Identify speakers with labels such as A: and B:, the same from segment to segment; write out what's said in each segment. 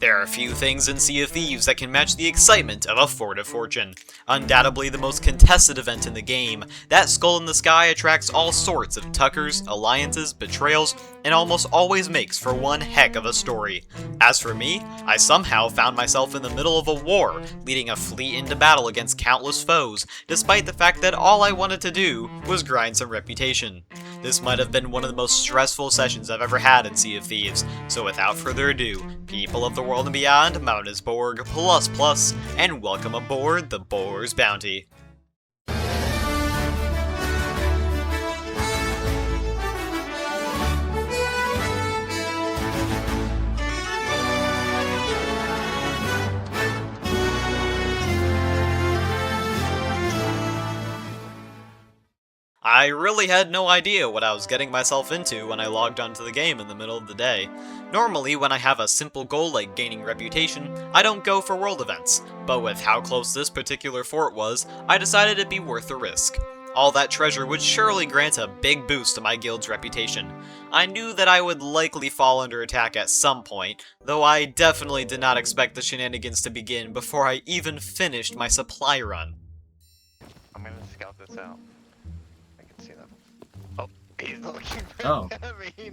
A: There are few things in Sea of Thieves that can match the excitement of a Fort of Fortune. Undoubtedly the most contested event in the game, that skull in the sky attracts all sorts of tuckers, alliances, betrayals, and almost always makes for one heck of a story. As for me, I somehow found myself in the middle of a war, leading a fleet into battle against countless foes, despite the fact that all I wanted to do was grind some reputation. This might have been one of the most stressful sessions I've ever had in Sea of Thieves, so without further ado, people of the world and beyond, Mount is Borg, and welcome aboard the Boar's Bounty. I really had no idea what I was getting myself into when I logged onto the game in the middle of the day. Normally, when I have a simple goal like gaining reputation, I don't go for world events, but with how close this particular fort was, I decided it'd be worth the risk. All that treasure would surely grant a big boost to my guild's reputation. I knew that I would likely fall under attack at some point, though I definitely did not expect the shenanigans to begin before I even finished my supply run.
B: I'm gonna scout this out. See them. Oh, he's looking right at me.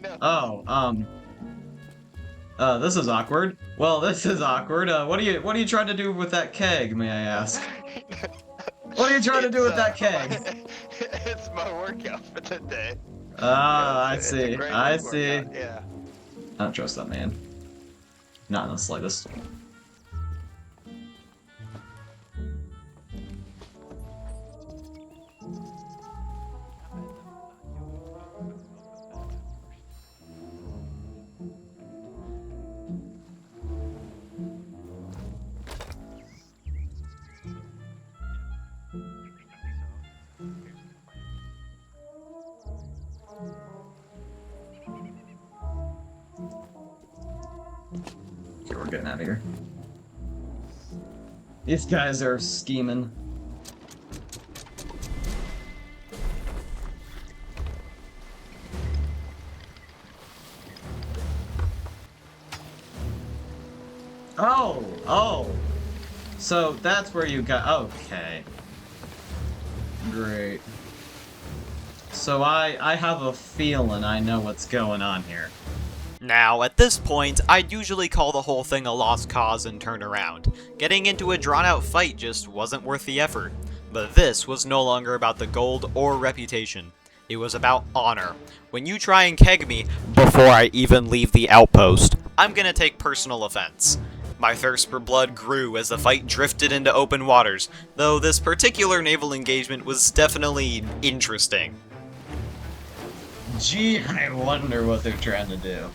B: No.
C: This is awkward. Well, this is awkward. What are you trying to do with that keg, may I ask? What are you trying to do with that keg?
B: It's my workout for the day.
C: I see. I see.
B: Yeah.
C: I don't trust that man. Not in the slightest. Okay, we're getting out of here. These guys are scheming. Oh! So that's where you got. Okay. Great. So I have a feeling I know what's going on here.
A: Now, at this point, I'd usually call the whole thing a lost cause and turn around. Getting into a drawn-out fight just wasn't worth the effort. But this was no longer about the gold or reputation. It was about honor. When you try and keg me before I even leave the outpost, I'm gonna take personal offense. My thirst for blood grew as the fight drifted into open waters, though this particular naval engagement was definitely interesting.
C: Gee, I wonder what they're trying to do.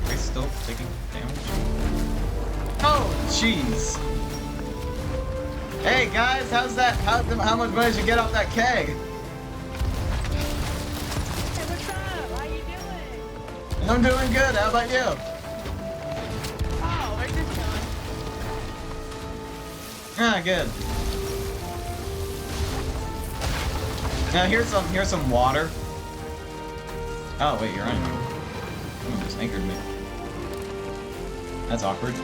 C: Are we still taking damage? Oh, jeez. Hey guys, how's that? How much money did you get off that keg? I'm doing good, how about you?
D: Oh, we're just chilling.
C: Ah, good. Now here's some water. Oh wait, you're on. Someone just anchored me. That's awkward.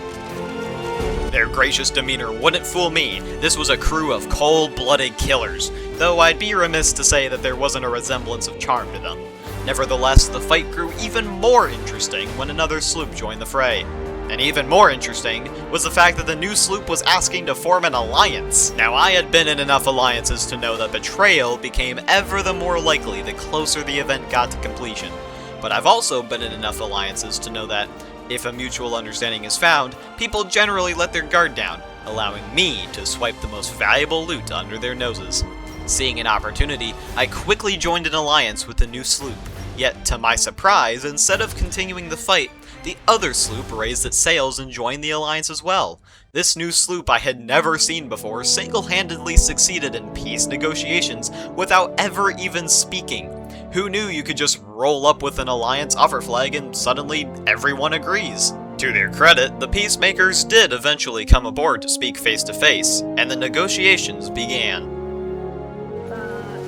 A: Their gracious demeanor wouldn't fool me. This was a crew of cold-blooded killers, though I'd be remiss to say that there wasn't a resemblance of charm to them. Nevertheless, the fight grew even more interesting when another sloop joined the fray. And even more interesting was the fact that the new sloop was asking to form an alliance. Now, I had been in enough alliances to know that betrayal became ever the more likely the closer the event got to completion. But I've also been in enough alliances to know that, if a mutual understanding is found, people generally let their guard down, allowing me to swipe the most valuable loot under their noses. Seeing an opportunity, I quickly joined an alliance with the new sloop. Yet, to my surprise, instead of continuing the fight, the other sloop raised its sails and joined the alliance as well. This new sloop I had never seen before single-handedly succeeded in peace negotiations without ever even speaking. Who knew you could just roll up with an alliance offer flag and suddenly everyone agrees? To their credit, the peacemakers did eventually come aboard to speak face to face, and the negotiations began.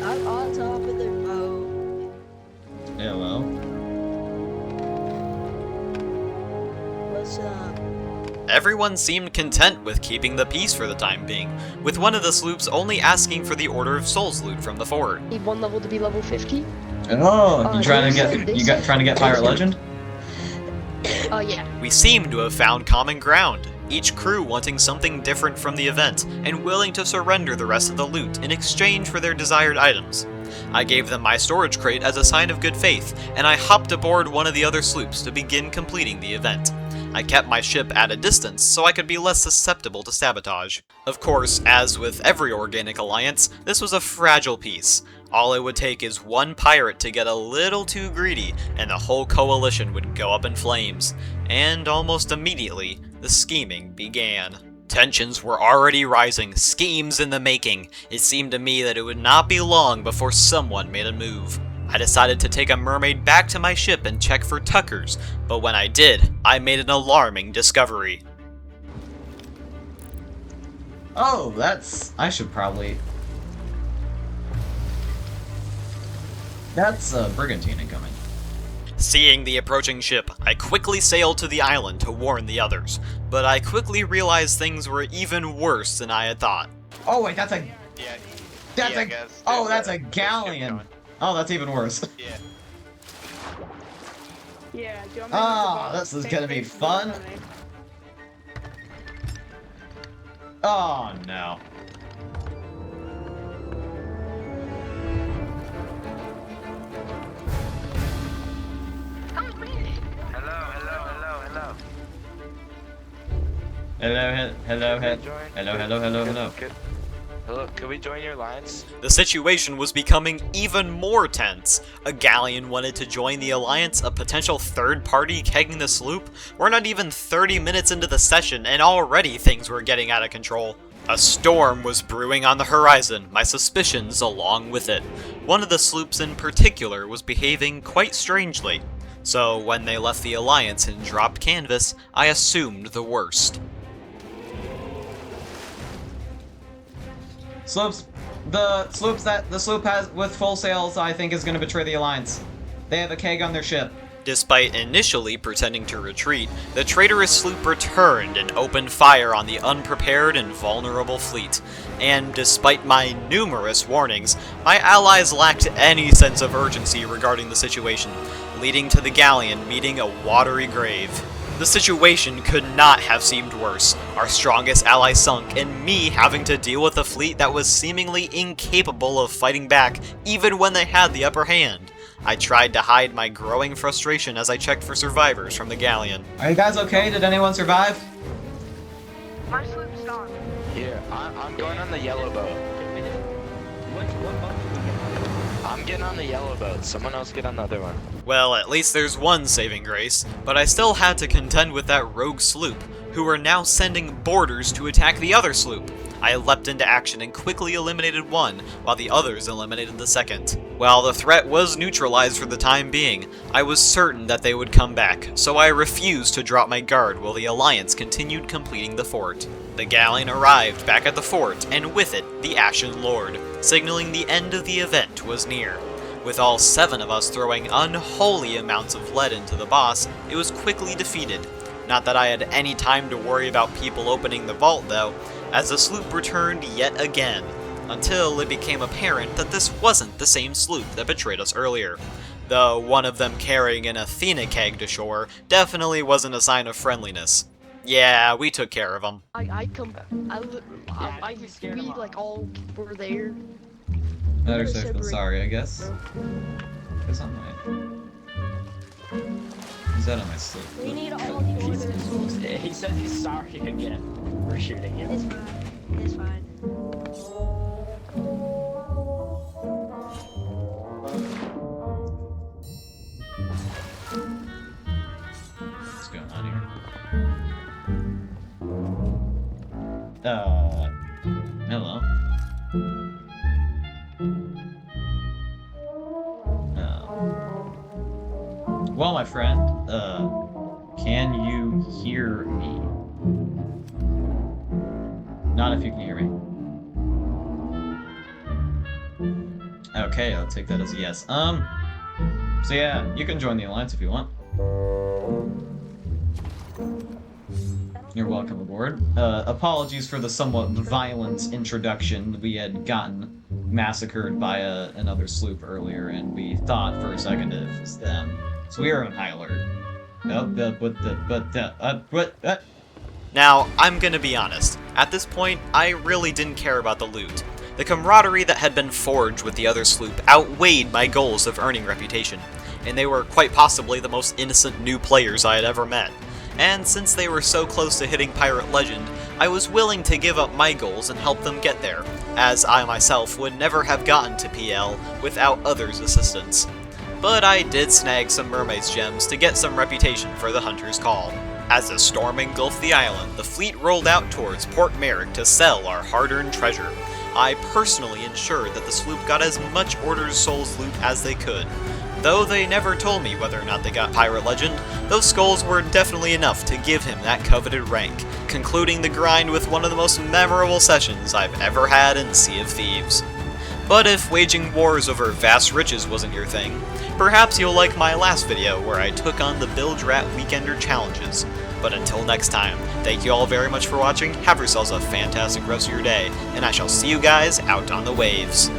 D: I'm on top of the boat.
C: Hello.
D: What's up?
A: Everyone seemed content with keeping the peace for the time being, with one of the sloops only asking for the Order of Souls loot from the fort.
D: Need one level to be level 50?
C: Oh, you trying to get Pirate Legend?
D: Oh, yeah.
A: We seem to have found common ground, each crew wanting something different from the event and willing to surrender the rest of the loot in exchange for their desired items. I gave them my storage crate as a sign of good faith, and I hopped aboard one of the other sloops to begin completing the event. I kept my ship at a distance so I could be less susceptible to sabotage. Of course, as with every organic alliance, this was a fragile peace. All it would take is one pirate to get a little too greedy, and the whole coalition would go up in flames. And almost immediately, the scheming began. Tensions were already rising, schemes in the making. It seemed to me that it would not be long before someone made a move. I decided to take a mermaid back to my ship and check for tuckers, but when I did, I made an alarming discovery.
C: Oh, I should probably... That's a brigantine incoming.
A: Seeing the approaching ship, I quickly sailed to the island to warn the others, but I quickly realized things were even worse than I had thought.
C: Oh wait, that's a
B: Yeah,
C: galleon. Oh, that's even worse.
B: Yeah.
E: Yeah, do you want me to
C: Ah,
E: go
C: this is
E: take
C: gonna be
E: pictures of
C: fun.
E: the mermaid?
C: Oh no. Hello.
B: Hello, can we join your alliance?
A: The situation was becoming even more tense. A galleon wanted to join the alliance, a potential third party kegging the sloop. We're not even 30 minutes into the session and already things were getting out of control. A storm was brewing on the horizon, my suspicions along with it. One of the sloops in particular was behaving quite strangely. So when they left the alliance and dropped canvas, I assumed the worst.
C: The sloop has with full sails, I think, is going to betray the alliance. They have a keg on their ship.
A: Despite initially pretending to retreat, the traitorous sloop returned and opened fire on the unprepared and vulnerable fleet. And despite my numerous warnings, my allies lacked any sense of urgency regarding the situation, leading to the galleon meeting a watery grave. The situation could not have seemed worse. Our strongest ally sunk, and me having to deal with a fleet that was seemingly incapable of fighting back even when they had the upper hand. I tried to hide my growing frustration as I checked for survivors from the galleon.
C: Are you guys okay? Did anyone survive?
E: My sloop's gone.
B: Here, I'm going on the yellow boat.
F: What boat did we get?
B: I'm getting on the yellow boat. Someone else get on the other one.
A: Well, at least there's one saving grace, but I still had to contend with that rogue sloop, who were now sending boarders to attack the other sloop. I leapt into action and quickly eliminated one, while the others eliminated the second. While the threat was neutralized for the time being, I was certain that they would come back, so I refused to drop my guard while the Alliance continued completing the fort. The galleon arrived back at the fort, and with it, the Ashen Lord, signaling the end of the event was near. With all 7 of us throwing unholy amounts of lead into the boss, it was quickly defeated. Not that I had any time to worry about people opening the vault though, as the sloop returned yet again, until it became apparent that this wasn't the same sloop that betrayed us earlier. Though one of them carrying an Athena keg to shore definitely wasn't a sign of friendliness. Yeah, we took care of them.
D: We like all were there.
C: Better safe than sorry, I guess. What's on my... Is that on my sloop?
D: We need all the orders.
F: He says he's sorry again for shooting him.
D: It's fine. It's fine.
C: What's going on here? Hello. my friend. Can you hear me? Not if you can hear me. Okay, I'll take that as a yes. So yeah, you can join the Alliance if you want. You're welcome aboard. Apologies for the somewhat violent introduction. We had gotten massacred by another sloop earlier, and we thought for a second it was them. So we are on high alert.
A: Now, I'm gonna be honest. At this point, I really didn't care about the loot. The camaraderie that had been forged with the other sloop outweighed my goals of earning reputation, and they were quite possibly the most innocent new players I had ever met. And since they were so close to hitting Pirate Legend, I was willing to give up my goals and help them get there, as I myself would never have gotten to PL without others' assistance. But I did snag some Mermaid's gems to get some reputation for the Hunter's Call. As the storm engulfed the island, the fleet rolled out towards Port Merrick to sell our hard-earned treasure. I personally ensured that the sloop got as much Order's Souls loot as they could. Though they never told me whether or not they got Pirate Legend, those skulls were definitely enough to give him that coveted rank, concluding the grind with one of the most memorable sessions I've ever had in Sea of Thieves. But if waging wars over vast riches wasn't your thing, perhaps you'll like my last video where I took on the Bilge Rat Weekender challenges. But until next time, thank you all very much for watching, have yourselves a fantastic rest of your day, and I shall see you guys out on the waves.